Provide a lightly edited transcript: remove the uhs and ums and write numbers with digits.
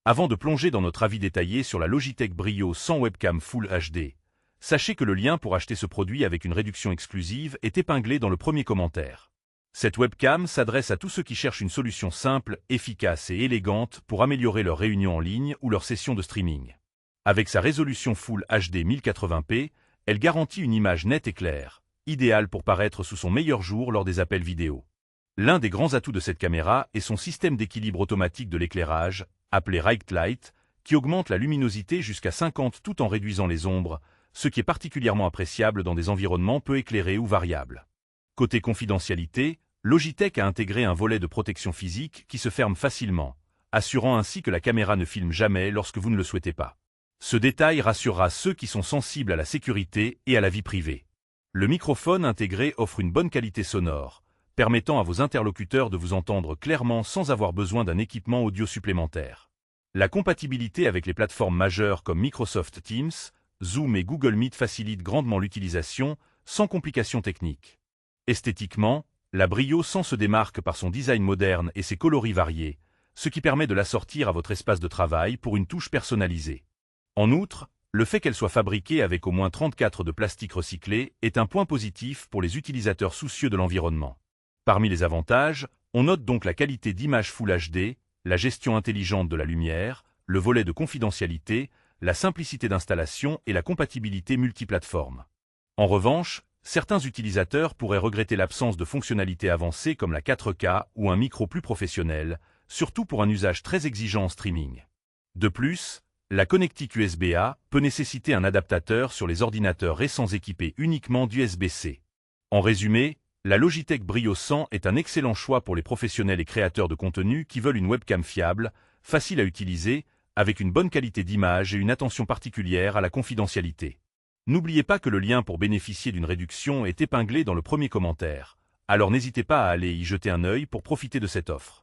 Avant de plonger dans notre avis détaillé sur la Logitech Brio 100 Webcam Full HD, sachez que le lien pour acheter ce produit avec une réduction exclusive est épinglé dans le premier commentaire. Cette webcam s'adresse à tous ceux qui cherchent une solution simple, efficace et élégante pour améliorer leurs réunions en ligne ou leurs sessions de streaming. Avec sa résolution Full HD 1080p, elle garantit une image nette et claire, idéale pour paraître sous son meilleur jour lors des appels vidéo. L'un des grands atouts de cette caméra est son système d'équilibre automatique de l'éclairage, appelé Right Light, qui augmente la luminosité jusqu'à 50 tout en réduisant les ombres, ce qui est particulièrement appréciable dans des environnements peu éclairés ou variables. Côté confidentialité, Logitech a intégré un volet de protection physique qui se ferme facilement, assurant ainsi que la caméra ne filme jamais lorsque vous ne le souhaitez pas. Ce détail rassurera ceux qui sont sensibles à la sécurité et à la vie privée. Le microphone intégré offre une bonne qualité sonore, permettant à vos interlocuteurs de vous entendre clairement sans avoir besoin d'un équipement audio supplémentaire. La compatibilité avec les plateformes majeures comme Microsoft Teams, Zoom et Google Meet facilite grandement l'utilisation, sans complications techniques. Esthétiquement, la Brio 100 se démarque par son design moderne et ses coloris variés, ce qui permet de l'assortir à votre espace de travail pour une touche personnalisée. En outre, le fait qu'elle soit fabriquée avec au moins 34 de plastique recyclé est un point positif pour les utilisateurs soucieux de l'environnement. Parmi les avantages, on note donc la qualité d'image Full HD, la gestion intelligente de la lumière, le volet de confidentialité, la simplicité d'installation et la compatibilité multiplateforme. En revanche, certains utilisateurs pourraient regretter l'absence de fonctionnalités avancées comme la 4K ou un micro plus professionnel, surtout pour un usage très exigeant en streaming. De plus, la connectique USB-A peut nécessiter un adaptateur sur les ordinateurs récents équipés uniquement d'USB-C. En résumé, la Logitech Brio 100 est un excellent choix pour les professionnels et créateurs de contenu qui veulent une webcam fiable, facile à utiliser, avec une bonne qualité d'image et une attention particulière à la confidentialité. N'oubliez pas que le lien pour bénéficier d'une réduction est épinglé dans le premier commentaire, alors n'hésitez pas à aller y jeter un œil pour profiter de cette offre.